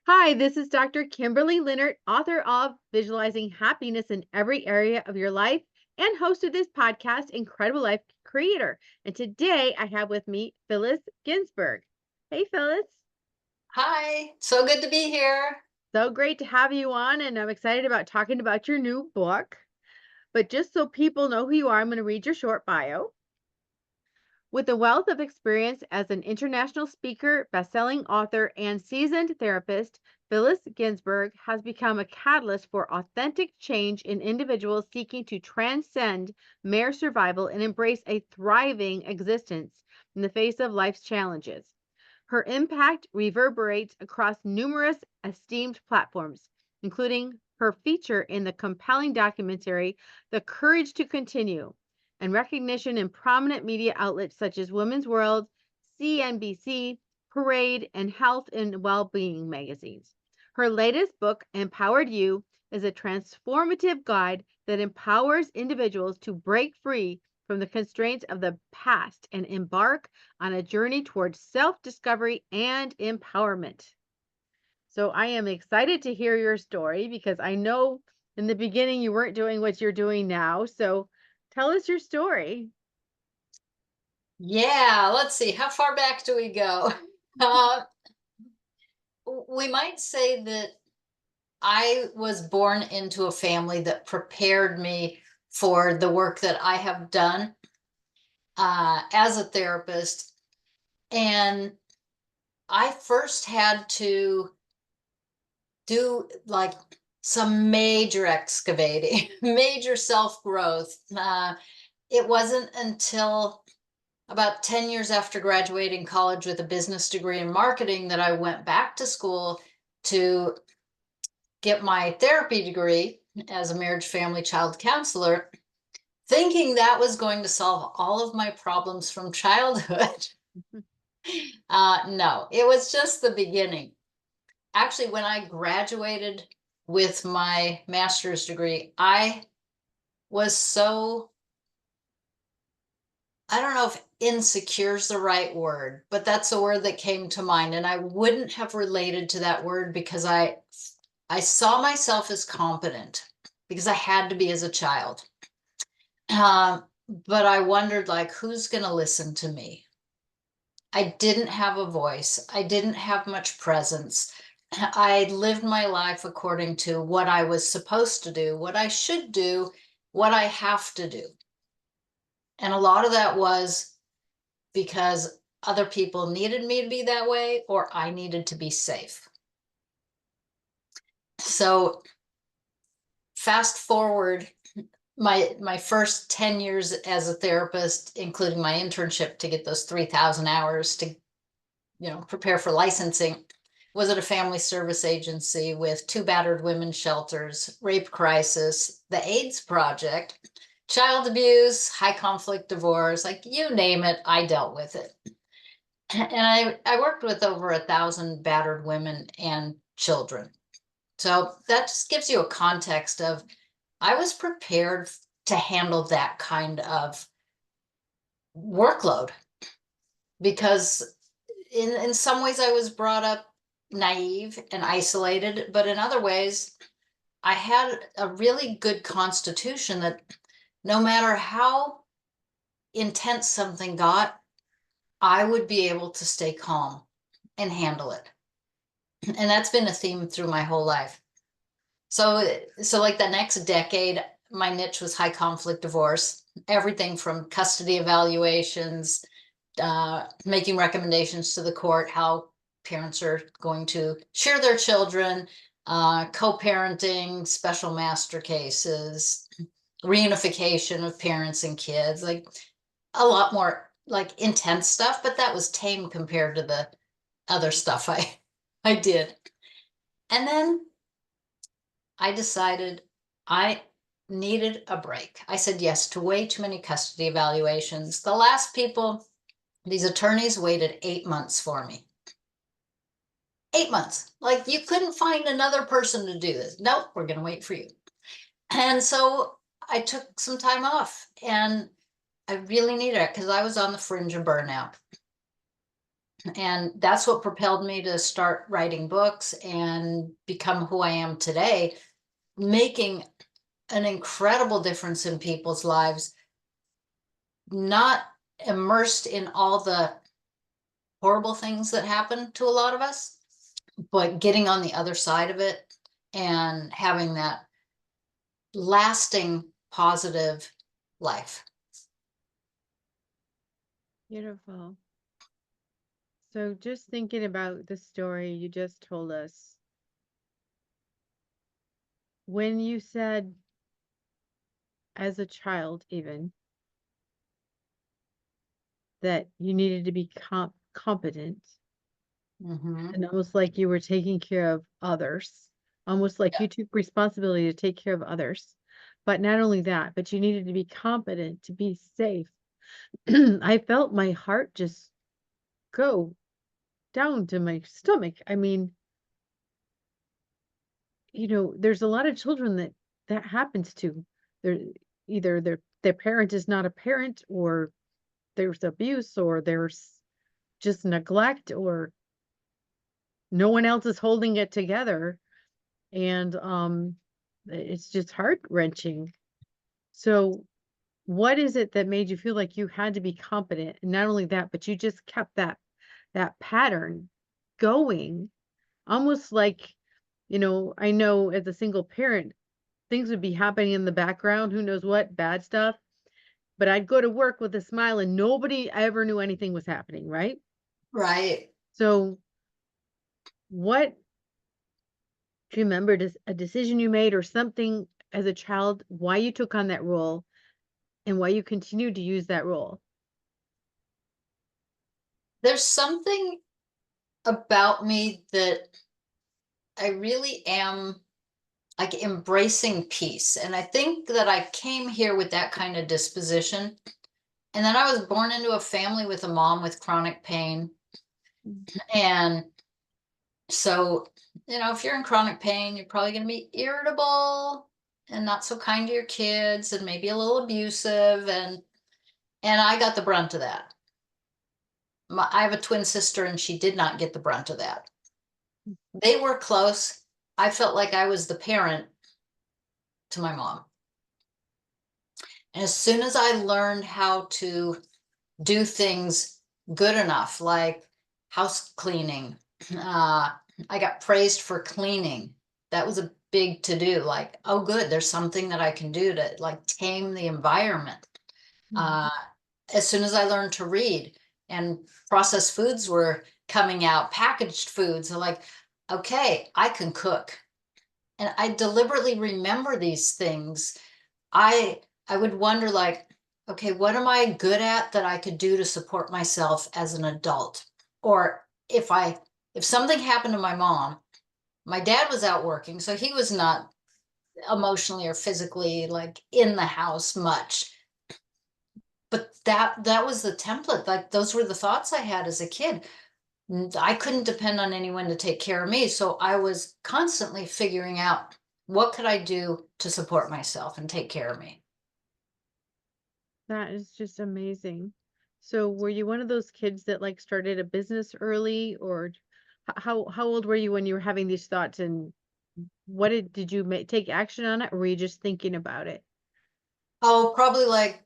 Hi, this is Dr. Kimberley Linert, author of Visualizing Happiness in Every Area of Your Life and host of this podcast, Incredible Life Creator. And today I have with me Phyllis Ginsberg. Hey, Phyllis. Hi, so good to be here. So great to have you on, and I'm excited about talking about your new book. But just so people know who you are, I'm going to read your short bio. With a wealth of experience as an international speaker, best-selling author, and seasoned therapist, Phyllis Ginsberg has become a catalyst for authentic change in individuals seeking to transcend mere survival and embrace a thriving existence in the face of life's challenges. Her impact reverberates across numerous esteemed platforms, including her feature in the compelling documentary The Courage to Continue, and recognition in prominent media outlets such as Women's World, CNBC, Parade, and Health and Wellbeing magazines. Her latest book, Empowered You, is a transformative guide that empowers individuals to break free from the constraints of the past and embark on a journey towards self discovery and empowerment. So I am excited to hear your story because I know in the beginning you weren't doing what you're doing now. So tell us your story. Yeah, let's see, how far back do we go? Uh, we might say that I was born into a family that prepared me for the work that I have done as a therapist. And I first had to do like some major excavating, major self growth. It wasn't until about 10 years after graduating college with a business degree in marketing that I went back to school to get my therapy degree as a marriage, family, child counselor, thinking that was going to solve all of my problems from childhood. No, it was just the beginning. Actually, when I graduated with my master's degree, I was so, I don't know if insecure is the right word, but that's a word that came to mind. And I wouldn't have related to that word because I saw myself as competent because I had to be as a child. But I wondered, like, who's going to listen to me? I didn't have a voice. I didn't have much presence. I lived my life according to what I was supposed to do, what I should do, what I have to do. And a lot of that was because other people needed me to be that way or I needed to be safe. So fast forward my first 10 years as a therapist, including my internship to get those 3,000 hours to prepare for licensing, was at a family service agency with two battered women's shelters, rape crisis, the AIDS project, child abuse, high conflict divorce, like you name it, I dealt with it. And I worked with over 1,000 battered women and children. So that just gives you a context of I was prepared to handle that kind of workload because in some ways I was brought up naive and isolated, but in other ways I had a really good constitution that no matter how intense something got, I would be able to stay calm and handle it. And that's been a theme through my whole life. So like the next decade, my niche was high conflict divorce, everything from custody evaluations, making recommendations to the court, how parents are going to share their children, co-parenting, special master cases, reunification of parents and kids, like a lot more like intense stuff, but that was tame compared to the other stuff I did. And then I decided I needed a break. I said yes to way too many custody evaluations. The last people, these attorneys waited 8 months for me. 8 months. Like you couldn't find another person to do this. Nope, we're going to wait for you. And so I took some time off and I really needed it because I was on the fringe of burnout. And that's what propelled me to start writing books and become who I am today, making an incredible difference in people's lives, not immersed in all the horrible things that happen to a lot of us, but getting on the other side of it and having that lasting positive life. Beautiful. So just thinking about the story you just told us, when you said as a child even that you needed to be competent Mm-hmm. and almost like you were taking care of others, almost like Yeah. you took responsibility to take care of others. But not only that, but you needed to be competent to be safe. I felt my heart just go down to my stomach. I mean, there's a lot of children that happens to. They're either their parent is not a parent, or there's abuse, or there's just neglect, or no one else is holding it together. And it's just heart-wrenching. So what is it that made you feel like you had to be competent? And not only that, but you just kept that pattern going, almost like, I know as a single parent, things would be happening in the background, who knows what, bad stuff. But I'd go to work with a smile and nobody ever knew anything was happening, right? Right. So what do you remember, a decision you made or something as a child, why you took on that role and why you continued to use that role? There's something about me that I really am like embracing peace. And I think that I came here with that kind of disposition. And then I was born into a family with a mom with chronic pain. And so, if you're in chronic pain, you're probably going to be irritable and not so kind to your kids and maybe a little abusive. And I got the brunt of that. I have a twin sister and she did not get the brunt of that. They were close. I felt like I was the parent to my mom. And as soon as I learned how to do things good enough, like house cleaning, I got praised for cleaning. That was a big to do. Like, oh, good, there's something that I can do to like tame the environment. Mhm. Uh, as soon as I learned to read and processed foods were coming out, packaged foods, I'm like, okay, I can cook. And I deliberately remember these things. I would wonder, like, okay, what am I good at that I could do to support myself as an adult? Or if something happened to my mom, my dad was out working, so he was not emotionally or physically like in the house much. But that was the template. Like those were the thoughts I had as a kid. I couldn't depend on anyone to take care of me, so I was constantly figuring out what could I do to support myself and take care of me. That is just amazing. So were you one of those kids that like started a business early, or how old were you when you were having these thoughts, and what did you take action on it, or were you just thinking about it? Oh, probably like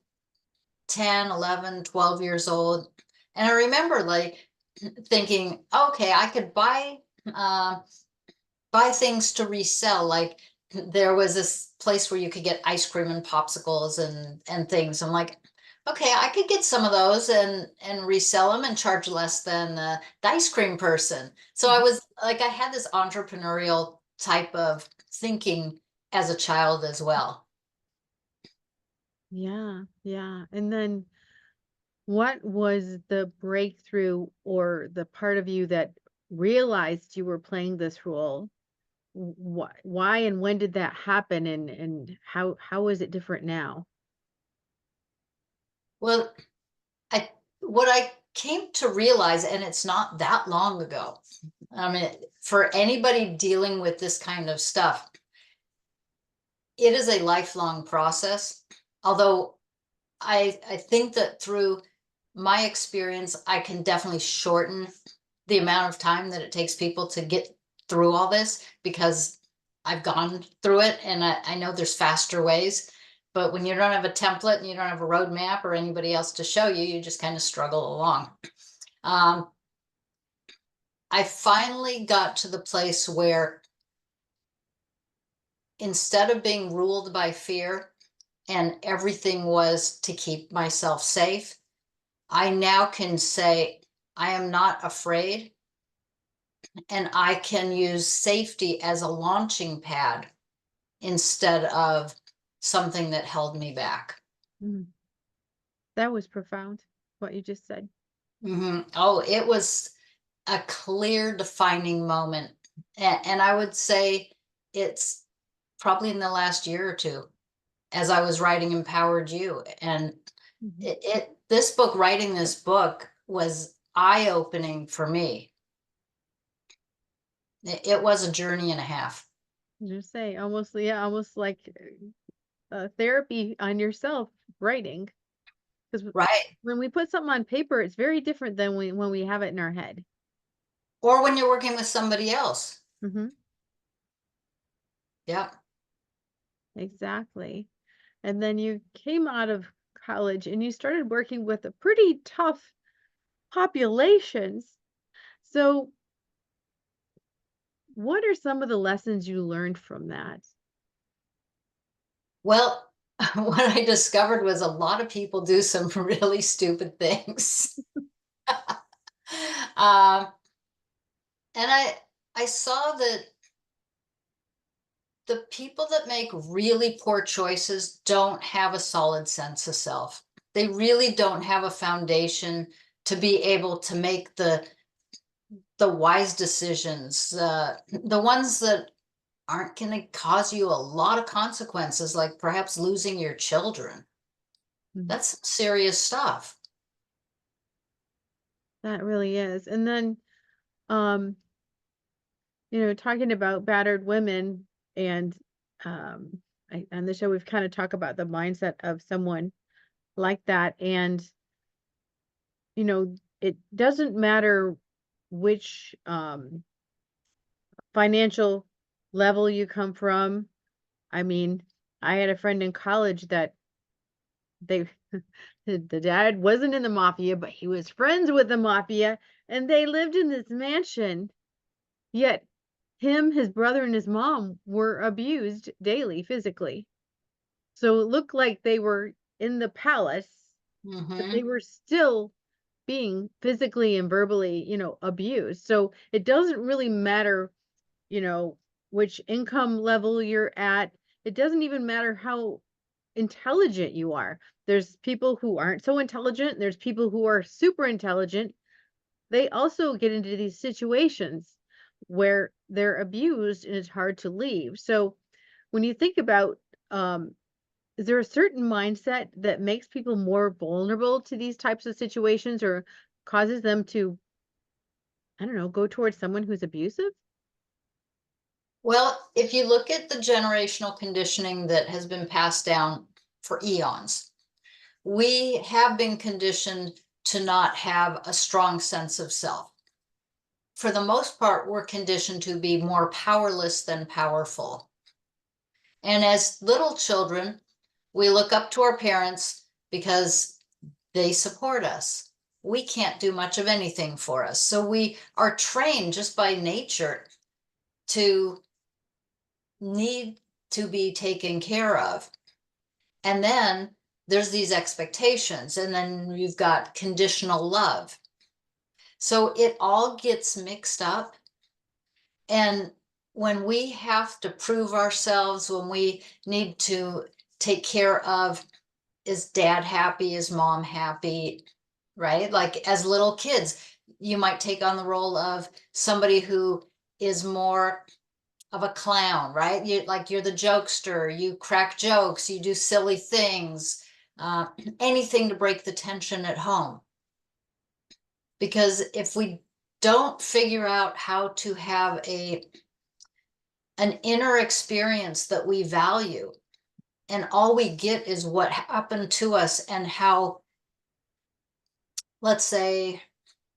10, 11, 12 years old. And I remember like thinking, okay, I could uh, buy things to resell. Like there was this place where you could get ice cream and popsicles and things. I'm like, okay, I could get some of those and resell them and charge less than the ice cream person. So I Mhm. was like, I had this entrepreneurial type of thinking as a child as well. Yeah, yeah. And then what was the breakthrough or the part of you that realized you were playing this role? Why and when did that happen, and how is it different now? Well, I what I came to realize, and it's not that long ago. I mean, for anybody dealing with this kind of stuff, it is a lifelong process. Although I think that through my experience, I can definitely shorten the amount of time that it takes people to get through all this, because I've gone through it and I know there's faster ways. But when you don't have a template and you don't have a roadmap or anybody else to show you, you just kind of struggle along. Um, I finally got to the place where instead of being ruled by fear and everything was to keep myself safe, I now can say, I am not afraid, and I can use safety as a launching pad instead of something that held me back. Mm. That was profound, what you just said. Oh, it was a clear defining moment. And I would say it's probably in the last year or two as I was writing Empowered You. And Mhm. this book, writing this book was eye-opening for me. It was a journey and a half. Just say almost, yeah, almost like therapy on yourself writing. Because Right. when we put something on paper, it's very different than when we have it in our head. Or when you're working with somebody else. Hmm. Yeah. Exactly. And then you came out of college and you started working with a pretty tough populations. So, what are some of the lessons you learned from that? Well, what I discovered was a lot of people do some really stupid things. Um, and I saw that the people that make really poor choices don't have a solid sense of self. They really don't have a foundation to be able to make the wise decisions, the ones that aren't going to cause you a lot of consequences, like perhaps losing your children. Mm. That's serious stuff. That really is. And then, um, talking about battered women and um, on the show, we've kind of talked about the mindset of someone like that. And, it doesn't matter which financial level you come from. I mean, I had a friend in college that they the dad wasn't in the mafia, but he was friends with the mafia, and they lived in this mansion. Yet him, his brother, and his mom were abused daily physically. So it looked like they were in the palace, but they Hmm. were still being physically and verbally, abused. So it doesn't really matter, you know, which income level you're at. It doesn't even matter how intelligent you are. There's people who aren't so intelligent, there's people who are super intelligent. They also get into these situations where they're abused and it's hard to leave. So when you think about, is there a certain mindset that makes people more vulnerable to these types of situations or causes them to, I don't know, go towards someone who's abusive? Well, if you look at the generational conditioning that has been passed down for eons, we have been conditioned to not have a strong sense of self. For the most part, we're conditioned to be more powerless than powerful. And as little children, we look up to our parents because they support us. We can't do much of anything for us. So we are trained just by nature to need to be taken care of. And then there's these expectations, and then you've got conditional love. So it all gets mixed up. And when we have to prove ourselves, when we need to take care of, is dad happy? Is mom happy? Right? Like as little kids, you might take on the role of somebody who is more of a clown, right? You're the jokester, you crack jokes, you do silly things, uh, anything to break the tension at home. Because if we don't figure out how to have an inner experience that we value, and all we get is what happened to us and how, let's say,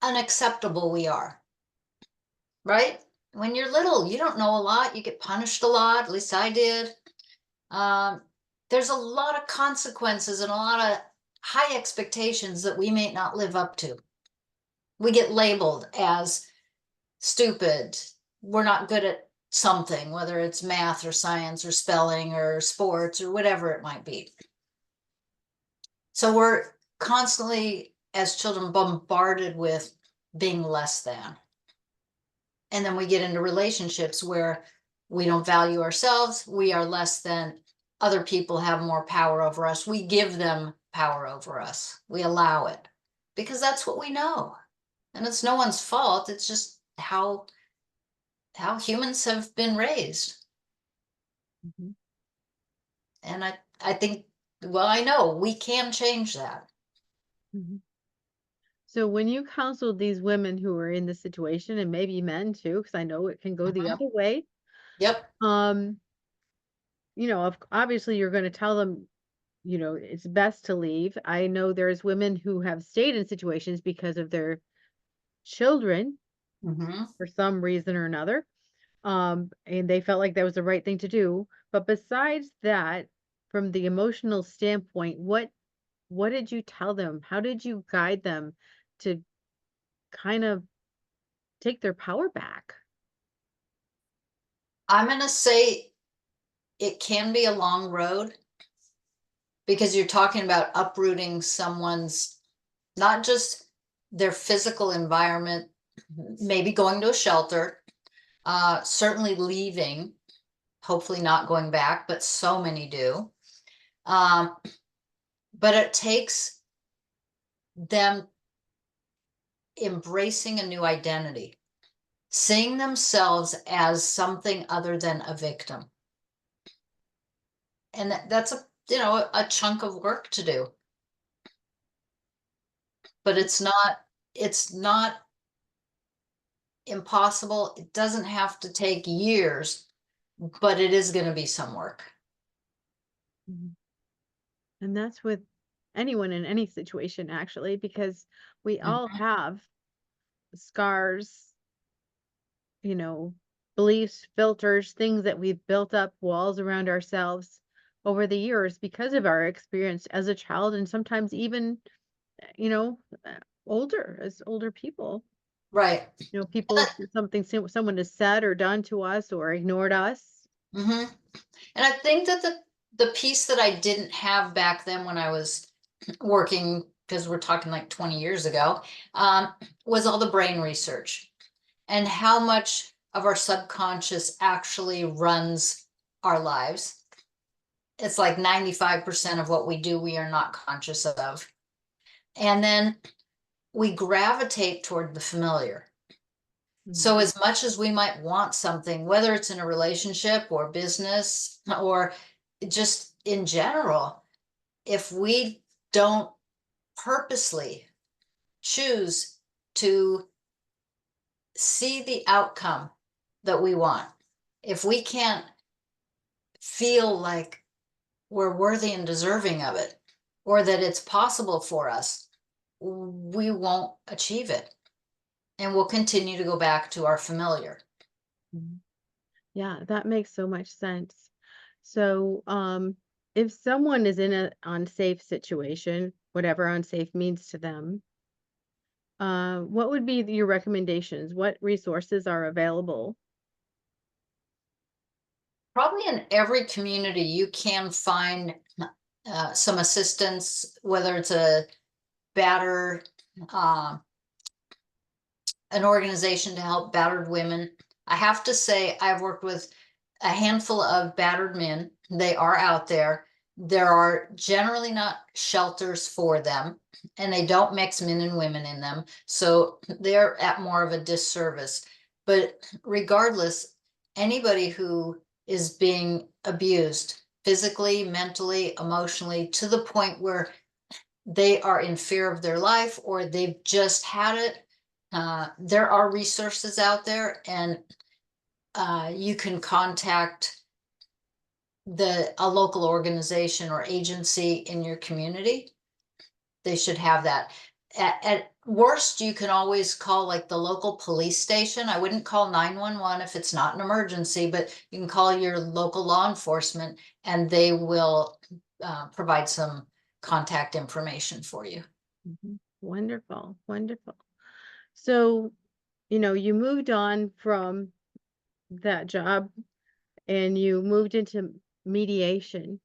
unacceptable we are. right? When you're little, you don't know a lot. You get punished a lot. At least I did. Um, there's a lot of consequences and a lot of high expectations that we may not live up to. We get labeled as stupid. We're not good at something, whether it's math or science or spelling or sports or whatever it might be. So we're constantly, as children, bombarded with being less than. And then we get into relationships where we don't value ourselves. We are less than. Other people have more power over us. We give them power over us. We allow it because that's what we know. And it's no one's fault. It's just how humans have been raised. Mhm. And I think, well, I know we can change that. Mhm. So when you counseled these women who were in this situation, and maybe men too, because I know it can go the Mhm. other way, Yep. um, obviously you're going to tell them, it's best to leave. I know there's women who have stayed in situations because of their children Hmm. for some reason or another. And they felt like that was the right thing to do. But besides that, from the emotional standpoint, what did you tell them? How did you guide them to kind of take their power back? I'm going to say it can be a long road because you're talking about uprooting someone's, not just their physical environment, maybe going to a shelter, certainly leaving, hopefully not going back, but so many do. Um, but it takes them embracing a new identity, seeing themselves as something other than a victim. And that's a chunk of work to do, but it's not impossible. It doesn't have to take years, but it is going to be some work. Mhm. And that's with anyone in any situation, actually, because we all Mhm. have scars, you know, beliefs, filters, things that we've built up walls around ourselves over the years because of our experience as a child and sometimes even, you know, older as older people. Right. People something someone has said or done to us or ignored us. Hmm. And I think that the piece that I didn't have back then when I was working, because we're talking like 20 years ago, um, was all the brain research and how much of our subconscious actually runs our lives. It's like 95% of what we do, we are not conscious of. And then we gravitate toward the familiar. Mhm. So, as much as we might want something, whether it's in a relationship or business or just in general, if we don't purposely choose to see the outcome that we want, if we can't feel like we're worthy and deserving of it, or that it's possible for us, we won't achieve it. And we'll continue to go back to our familiar. Mhm. Yeah, that makes so much sense. So, if someone is in an unsafe situation, whatever unsafe means to them, what would be your recommendations? What resources are available? Probably in every community, you can find some assistance, whether it's a batter, uh, an organization to help battered women. I have to say, I've worked with a handful of battered men. They are out there. There are generally not shelters for them, and they don't mix men and women in them. So they're at more of a disservice. But regardless, anybody who is being abused physically, mentally, emotionally, to the point where they are in fear of their life or they've just had it, there are resources out there, and you can contact a local organization or agency in your community. They should have that. Worst, you can always call like the local police station. I wouldn't call 911 if it's not an emergency, but you can call your local law enforcement and they will provide some contact information for you. Wonderful, wonderful. So, you moved on from that job and you moved into mediation,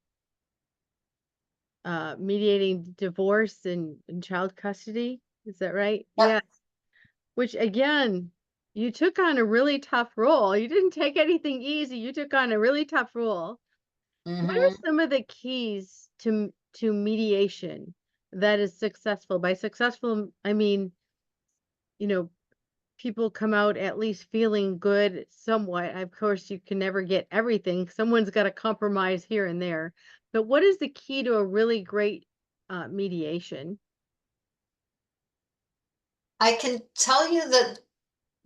mediating divorce and child custody. Is that right? Yep. Yes. Which again, you took on a really tough role. You didn't take anything easy. You took on a really tough role. What are Hmm. some of the keys to mediation that is successful? By successful, I mean, you know, people come out at least feeling good somewhat. Of course, you can never get everything. Someone's got to compromise here and there. But what is the key to a really great mediation? I can tell you that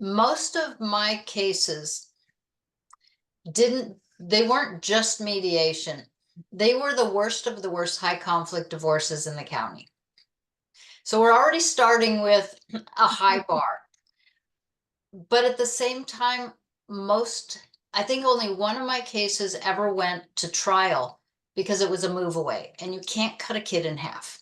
most of my cases they weren't just mediation. They were the worst of the worst high conflict divorces in the county. So we're already starting with a high bar. But at the same time, I think only one of my cases ever went to trial because it was a move away, and you can't cut a kid in half.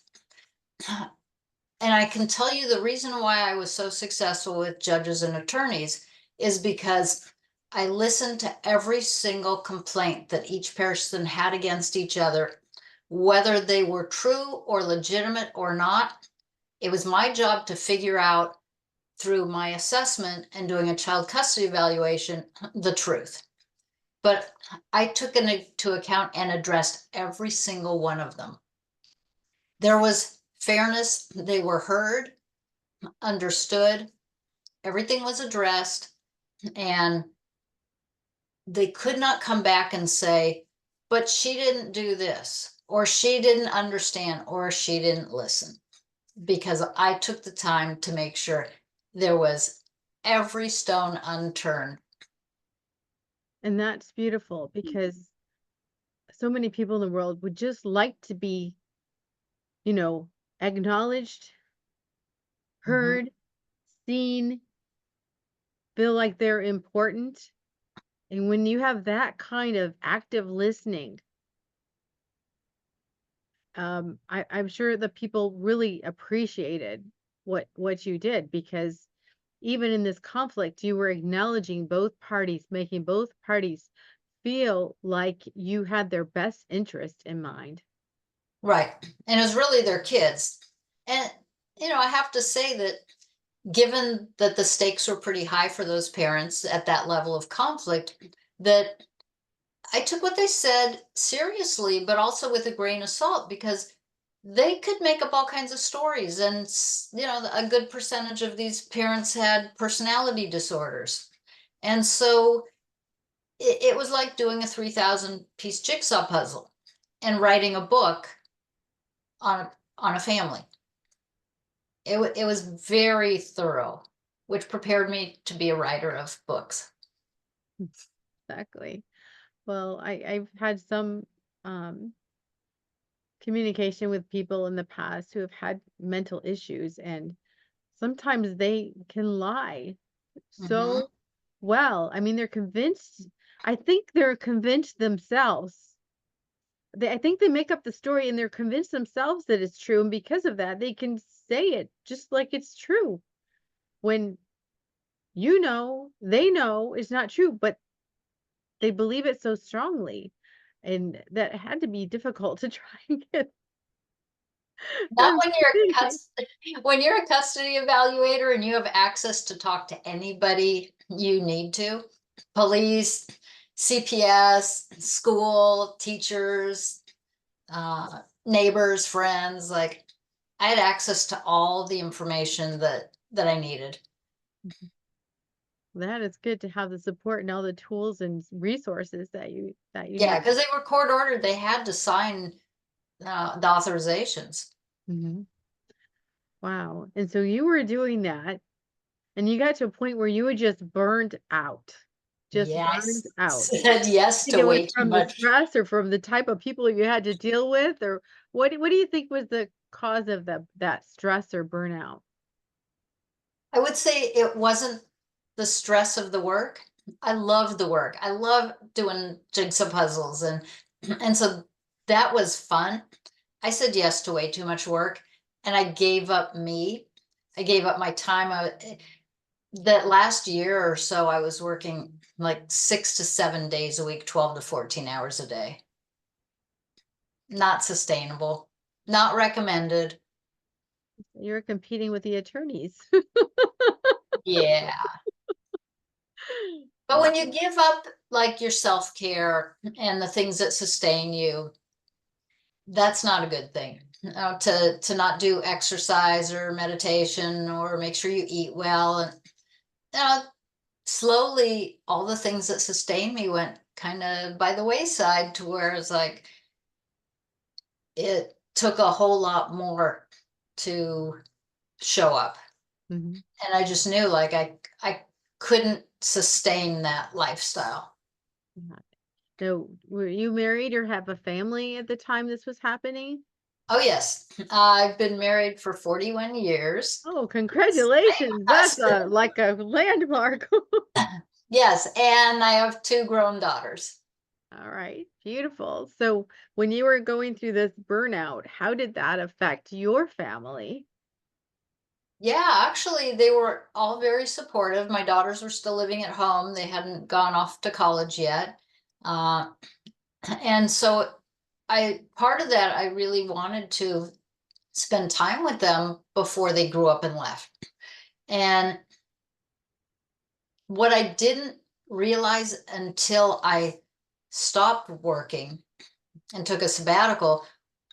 And I can tell you the reason why I was so successful with judges and attorneys is because I listened to every single complaint that each person had against each other, whether they were true or legitimate or not. It was my job to figure out through my assessment and doing a child custody evaluation the truth. But I took into account and addressed every single one of them. There was fairness, they were heard, understood, everything was addressed, and they could not come back and say, but she didn't do this, or she didn't understand, or she didn't listen, because I took the time to make sure there was every stone unturned. And that's beautiful because so many people in the world would just like to be, you know, acknowledged, Mhm. heard, seen, feel like they're important. And when you have that kind of active listening, I'm sure the people really appreciated what you did because even in this conflict, you were acknowledging both parties, making both parties feel like you had their best interest in mind. Right. And it was really their kids. And, I have to say that given that the stakes were pretty high for those parents at that level of conflict, that I took what they said seriously, but also with a grain of salt because they could make up all kinds of stories. And, a good percentage of these parents had personality disorders. And so it was like doing a 3,000 piece jigsaw puzzle and writing a book on a family. It was very thorough, which prepared me to be a writer of books. Exactly. Well, I've had some um, communication with people in the past who have had mental issues, and sometimes they can lie Hmm. so well. I mean, they're convinced. I think they're convinced themselves. I think they make up the story and they're convinced themselves that it's true. And because of that, they can say it just like it's true when they know it's not true, but they believe it so strongly. And that had to be difficult to try and get Not them when to think. when you're a custody evaluator and you have access to talk to anybody you need to, police, CPS, school, teachers, neighbors, friends, like I had access to all the information that I needed. That is good to have the support and all the tools and resources that you Yeah, need. because they were court ordered. They had to sign the authorizations. Mhm. Wow. And so you were doing that and you got to a point where you were just burned out. Just burned Yes, out. said yes Think to it was way too from the much. stress or from the type of people you had to deal with, or what do you think was the cause of that stress or burnout? I would say it wasn't the stress of the work. I love the work. I love doing jigsaw puzzles and so that was fun. I said yes to way too much work and I gave up me. I gave up my time. That last year or so I was working like 6 to 7 days a week, 12 to 14 hours a day. Not sustainable, not recommended. You're competing with the attorneys. Yeah. But Wow. when you give up like your self-care and the things that sustain you, that's not a good thing. To not do exercise or meditation or make sure you eat well. And slowly all the things that sustain me went kind of by the wayside to where it's like it took a whole lot more to show up. Mhm. And I just knew like I couldn't sustain that lifestyle. Yeah. So, were you married or have a family at the time this was happening? Oh yes, I've been married for 41 years. Oh, Same congratulations. That's husband. like a landmark. Yes, and I have two grown daughters. All right, beautiful. So, when you were going through this burnout, how did that affect your family? Yeah, actually, they were all very supportive. My daughters were still living at home. They hadn't gone off to college yet. Uh, and so part of that, I really wanted to spend time with them before they grew up and left. And what I didn't realize until I stopped working and took a sabbatical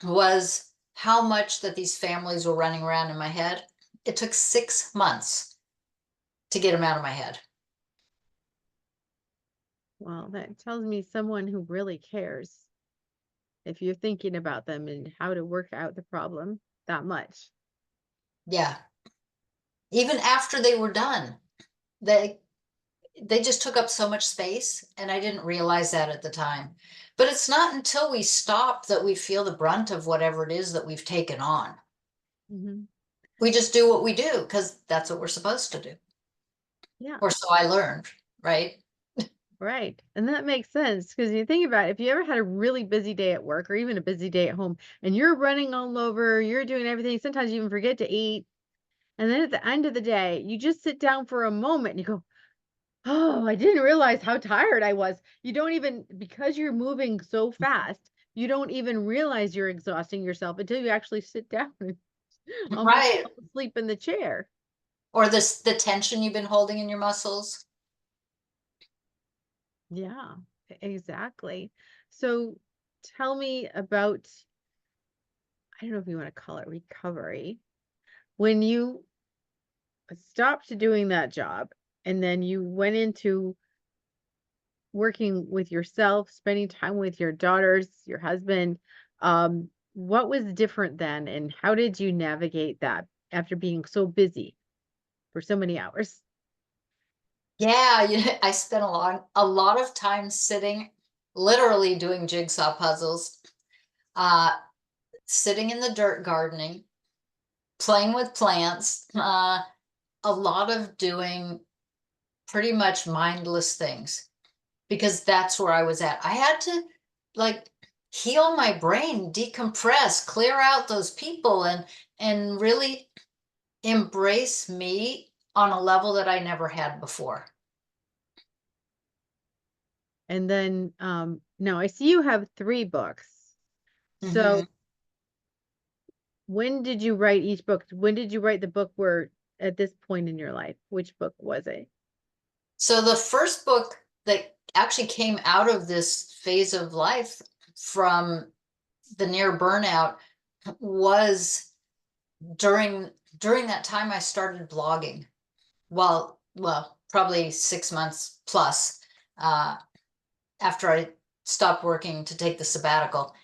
was how much that these families were running around in my head. It took 6 months to get them out of my head. Well, that tells me someone who really cares if you're thinking about them and how to work out the problem that much. Yeah. Even after they were done, they they just took up so much space and I didn't realize that at the time. But it's not until we stop that we feel the brunt of whatever it is that we've taken on. Hmm. We just do what we do because that's what we're supposed to do. Yeah. Or so I learned, right? Right. And that makes sense because you think about it, if you ever had a really busy day at work or even a busy day at home and you're running all over, you're doing everything, sometimes you even forget to eat. And then at the end of the day, you just sit down for a moment and you go, oh, I didn't realize how tired I was. You don't even, because you're moving so fast, you don't even realize you're exhausting yourself until you actually sit down and almost Right. fall asleep in the chair. Or the tension you've been holding in your muscles. Yeah, exactly. So tell me about, I don't know if you want to call it recovery. When you stopped doing that job and then you went into working with yourself, spending time with your daughters, your husband, what was different then and how did you navigate that after being so busy for so many hours? Yeah, I spent a lot of time sitting, literally doing jigsaw puzzles, uh, sitting in the dirt gardening, playing with plants, a lot of doing pretty much mindless things because that's where I was at. I had to like heal my brain, decompress, clear out those people and really embrace me on a level that I never had before. And then now I see you have 3 books. So Mhm. when did you write each book? When did you write the book where at this point in your life? Which book was it? So the first book that actually came out of this phase of life from the near burnout was during that time I started blogging. Well, probably 6 months plus uh, after I stopped working to take the sabbatical.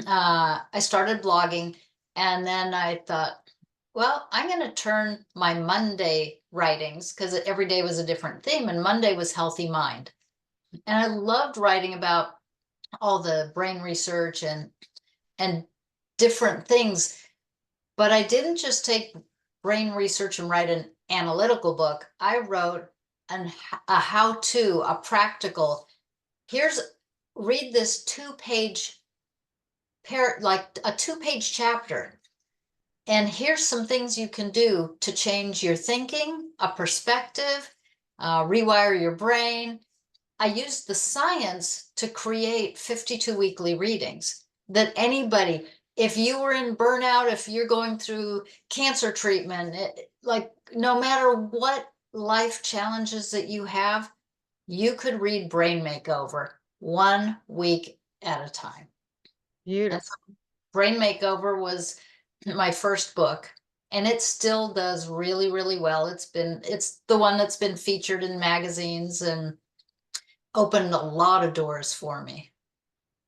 I started blogging, and then I thought, well, I'm going to turn my Monday writings because every day was a different theme, and Monday was healthy mind. And I loved writing about all the brain research and different things, but I didn't just take brain research and write analytical book. I wrote a how-to, a practical, read this like a 2-page chapter. And here's some things you can do to change your thinking, a perspective, rewire your brain. I used the science to create 52 weekly readings that anybody, if you were in burnout, if you're going through cancer treatment, like no matter what life challenges that you have, you could read Brain Makeover 1 week at a time. And so Beautiful. Brain Makeover was my first book, and it still does really, really well. It's the one that's been featured in magazines and opened a lot of doors for me.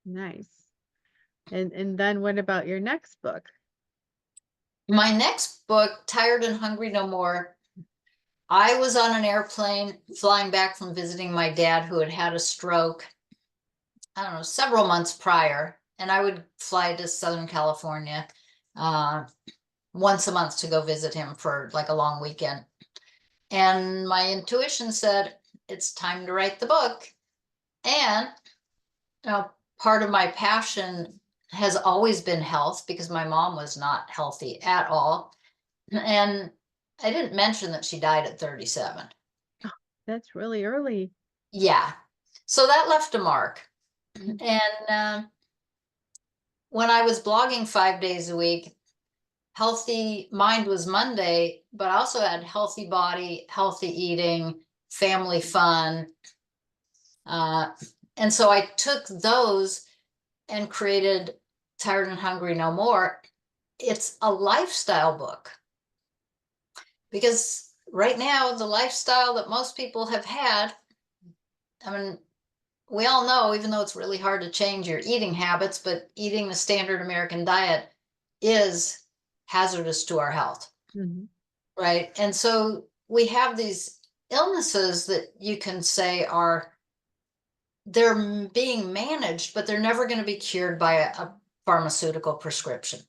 Nice. And then what about your next book? My next book, Tired and Hungry No More, I was on an airplane flying back from visiting my dad who had had a stroke, I don't know, several months prior, and I would fly to Southern California once a month to go visit him for like a long weekend. And my intuition said, it's time to write the book. And part of my passion has always been health because my mom was not healthy at all. And I didn't mention that she died at 37. Oh, that's really early. Yeah. So that left a mark. And when I was blogging 5 days a week, Healthy Mind was Monday, but I also had healthy body, healthy eating, family fun. And so I took those and created Tired and Hungry No More. It's a lifestyle book because right now, the lifestyle that most people have had, I mean, we all know, even though it's really hard to change your eating habits, but eating the standard American diet is hazardous to our health, right? And so we have these illnesses that you can say they're being managed, but they're never going to be cured by a pharmaceutical prescription.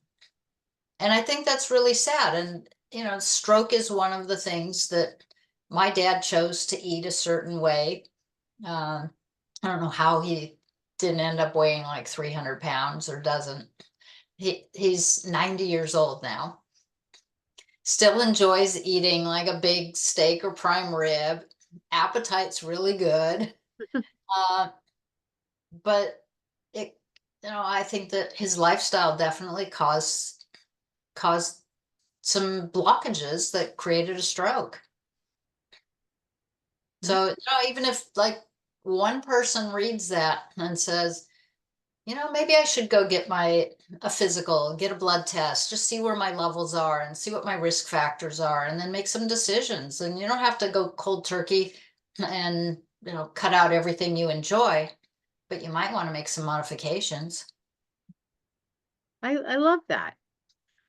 And I think that's really sad. And, stroke is one of the things that my dad chose to eat a certain way. I don't know how he didn't end up weighing like 300 pounds or doesn't. He's 90 years old now. Still enjoys eating like a big steak or prime rib. Appetite's really good. But I think that his lifestyle definitely caused some blockages that created a stroke. So, even if like one person reads that and says, maybe I should go get a physical, get a blood test, just see where my levels are and see what my risk factors are, and then make some decisions. And you don't have to go cold turkey and, cut out everything you enjoy, but you might want to make some modifications. I love that.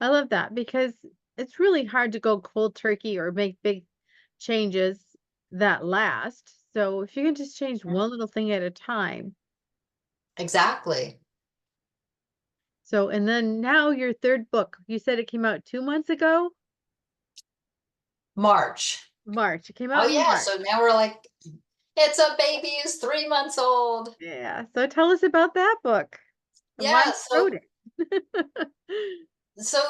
I love that because it's really hard to go cold turkey or make big changes that last. So if you can just change Mhm. one little thing at a time. Exactly. So, and then now your third book, you said it came out 2 months ago? March. March. It came Oh out in yeah. March. So now we're like, it's a baby who's 3 months old. Yeah. So tell us about that book and why Yeah. you wrote it. So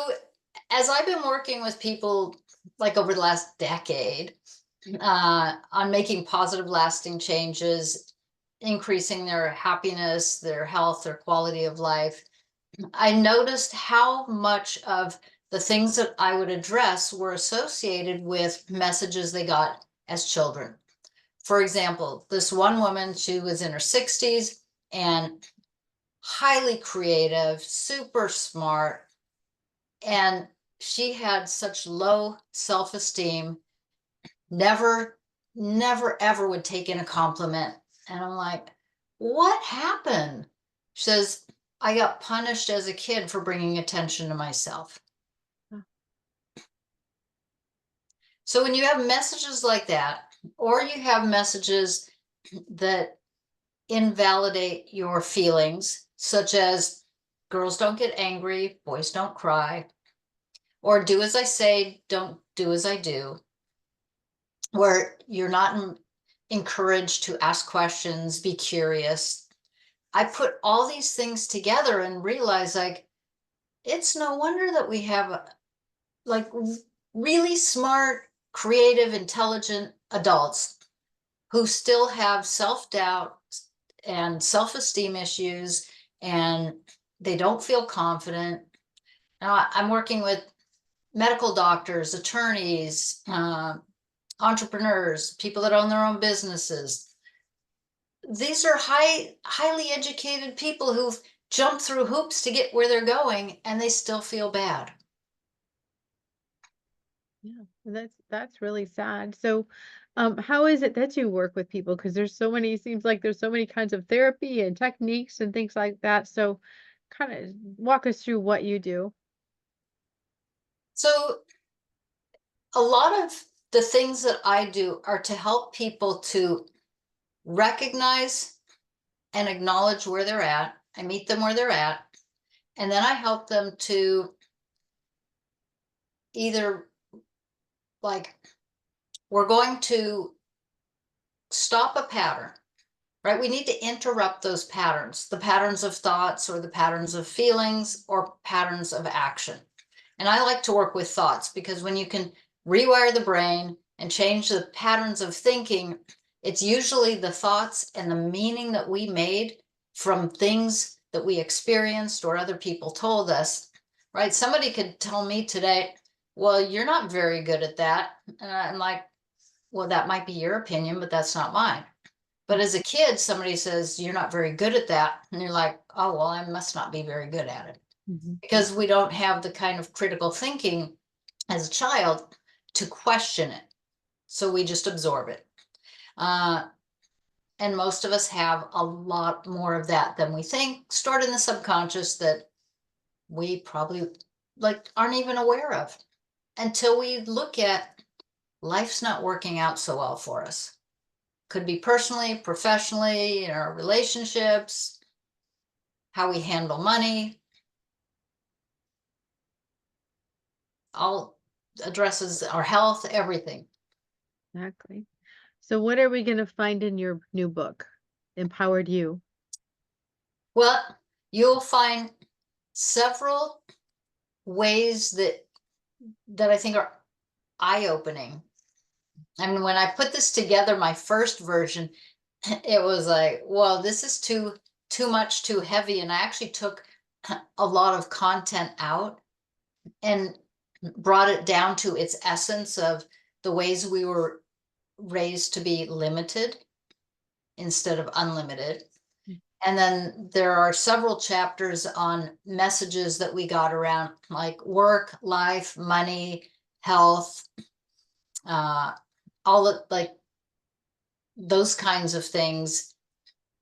as I've been working with people like over the last decade, on making positive, lasting changes, increasing their happiness, their health, their quality of life, I noticed how much of the things that I would address were associated with messages they got as children. For example, this one woman, she was in her 60s and highly creative, super smart, and she had such low self-esteem, never ever would take in a compliment. And I'm like, what happened? She says, I got punished as a kid for bringing attention to myself. Huh. So when you have messages like that, or you have messages that invalidate your feelings, such as girls don't get angry, boys don't cry, or do as I say, don't do as I do. where you're not encouraged to ask questions, be curious. I put all these things together and realized, like, it's no wonder that we have like really smart, creative, intelligent adults who still have self-doubt and self-esteem issues, and they don't feel confident. Now, I'm working with medical doctors, attorneys, entrepreneurs, people that own their own businesses. These are highly educated people who've jumped through hoops to get where they're going, and they still feel bad. Yeah, that's really sad. So, how is it that you work with people? Because there's so many, seems like there's so many kinds of therapy and techniques and things like that. So, kind of walk us through what you do. So a lot of the things that I do are to help people to recognize and acknowledge where they're at. I meet them where they're at, and then I help them to either, like, we're going to stop a pattern, right? We need to interrupt those patterns, the patterns of thoughts or the patterns of feelings or patterns of action. And I like to work with thoughts, because when you can rewire the brain and change the patterns of thinking, it's usually the thoughts and the meaning that we made from things that we experienced or other people told us, right? Somebody could tell me today, well, you're not very good at that. And I'm like, well, that might be your opinion, but that's not mine. But as a kid, somebody says, you're not very good at that. And you're like, oh, well, I must not be very good at it, Mhm. because we don't have the kind of critical thinking as a child to question it. So we just absorb it. Uh, and most of us have a lot more of that than we think, stored in the subconscious, that we probably like aren't even aware of until we look at life's not working out so well for us. Could be personally, professionally, in our relationships, how we handle money, all addresses our health, everything. Exactly. So, what are we going to find in your new book, Empowered You? Well, you'll find several ways that I think are eye-opening. I mean, when I put this together, my first version, it was like, well, this is too much, too heavy. And I actually took a lot of content out and brought it down to its essence of the ways we were raised to be limited instead of unlimited. Mm. And then there are several chapters on messages that we got around, like work, life, money, health, uh, all of, like, those kinds of things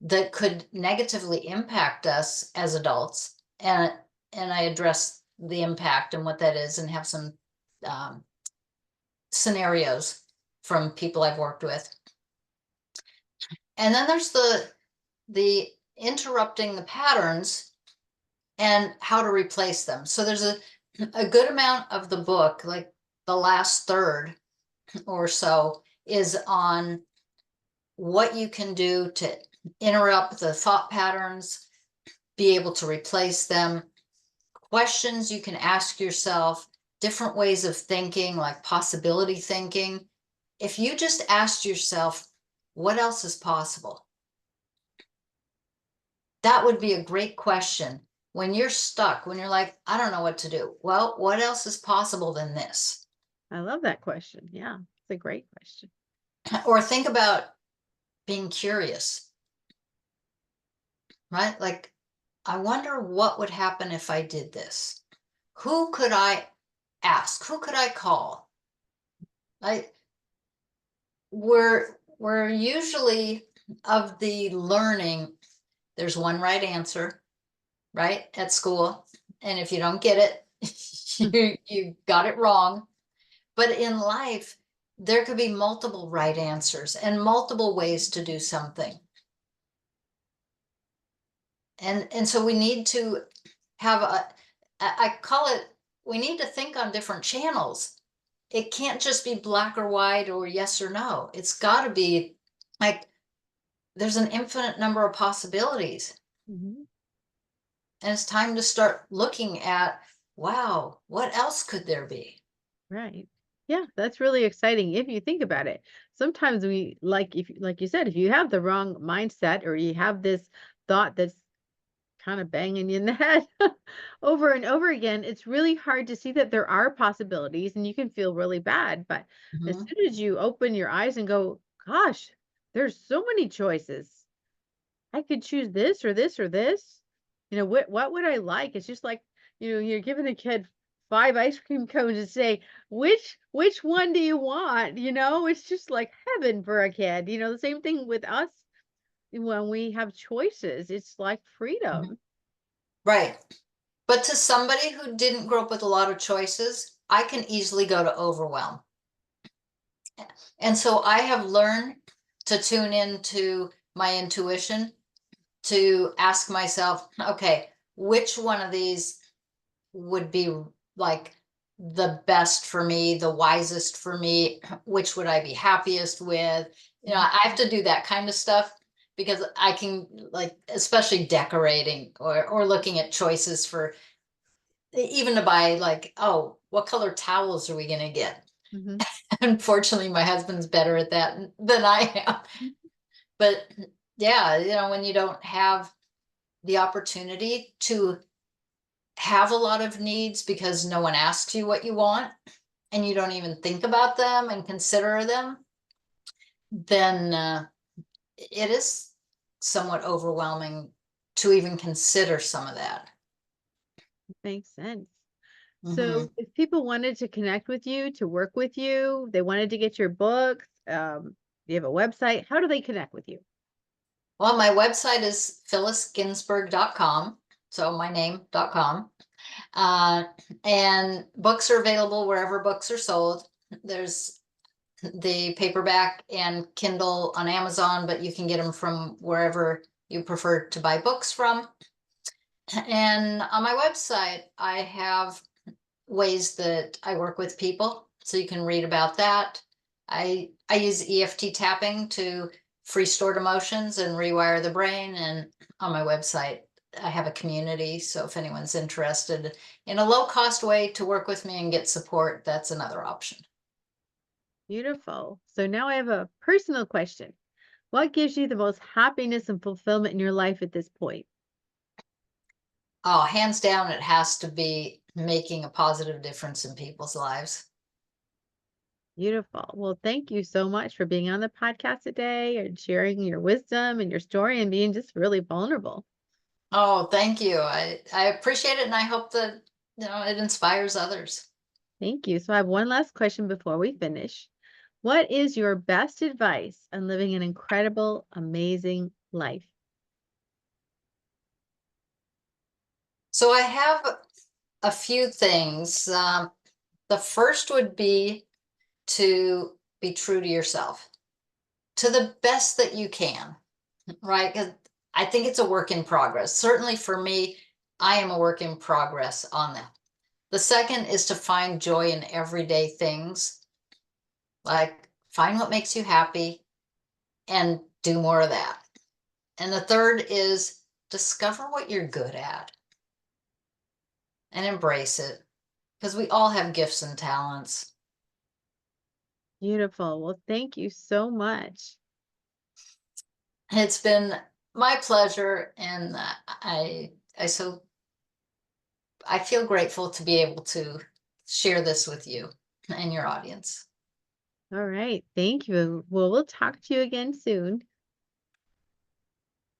that could negatively impact us as adults. And I address the impact and what that is, and have some um, scenarios from people I've worked with. And then there's the interrupting the patterns and how to replace them. So there's a good amount of the book, like the last third or so, is on what you can do to interrupt the thought patterns, be able to replace them, questions you can ask yourself, different ways of thinking, like possibility thinking. If you just asked yourself, what else is possible? That would be a great question. When you're stuck, when you're like, I don't know what to do. Well, what else is possible than this? I love that question. Yeah, it's a great question. Or think about being curious, right? Like, I wonder what would happen if I did this. Who could I ask? Who could I call? I we're usually of the learning, there's one right answer, right? At school. And if you don't get it, you got it wrong. But in life, there could be multiple right answers and multiple ways to do something. And so we need to have I call it, we need to think on different channels. it can't just be black or white or yes or no. It's got to be like there's an infinite number of possibilities. Mhm. And it's time to start looking at, wow, what else could there be? Right. Yeah, that's really exciting if you think about it. Sometimes we like if like you said, if you have the wrong mindset or you have this thought that's kind of banging you in the head over and over again, it's really hard to see that there are possibilities and you can feel really bad. But as Mhm. soon as you open your eyes and go, gosh, there's so many choices. I could choose this or this or this. What would I like? It's just like, you're giving a kid 5 ice cream cones and say, which one do you want? It's just like heaven for a kid. The same thing with us when we have choices. It's like Mhm. freedom. Right. But to somebody who didn't grow up with a lot of choices, I can easily go to overwhelm. And so I have learned to tune into my intuition, to ask myself, okay, which one of these would be like the best for me, the wisest for me, which would I be happiest with? Mhm. I have to do that kind of stuff because I can like especially decorating or looking at choices for even to buy like, oh, what color towels are we going to get? Mhm. Unfortunately, my husband's better at that than I am. But yeah, when you don't have the opportunity to have a lot of needs because no one asks you what you want and you don't even think about them and consider them, then it is somewhat overwhelming to even consider some of that. Makes sense. Hmm. So if people wanted to connect with you, to work with you, they wanted to get your books, you have a website, how do they connect with you? Well, my website is phyllisginsberg.com. So my name.com. Uh, and books are available wherever books are sold. There's the paperback and Kindle on Amazon, but you can get them from wherever you prefer to buy books from. And on my website, I have ways that I work with people, so you can read about that. I use EFT tapping to free stored emotions and rewire the brain. And on my website, I have a community. So if anyone's interested in a low cost way to work with me and get support, that's another option. Beautiful. So now I have a personal question. What gives you the most happiness and fulfillment in your life at this point? Oh, hands down, it has to be making a positive difference in people's lives. Beautiful. Well, thank you so much for being on the podcast today and sharing your wisdom and your story and being just really vulnerable. Oh, thank you. I appreciate it, and I hope that it inspires others. Thank you. So I have one last question before we finish. What is your best advice on living an incredible, amazing life? So I have a few things. The first would be to be true to yourself to the best that you can, right? 'Cause I think it's a work in progress. Certainly for me, I am a work in progress on that. The second is to find joy in everyday things, like find what makes you happy and do more of that. And the third is discover what you're good at and embrace it because we all have gifts and talents. Beautiful. Well, thank you so much. It's been my pleasure, and I feel grateful to be able to share this with you and your audience. All right. Thank you. Well, we'll talk to you again soon.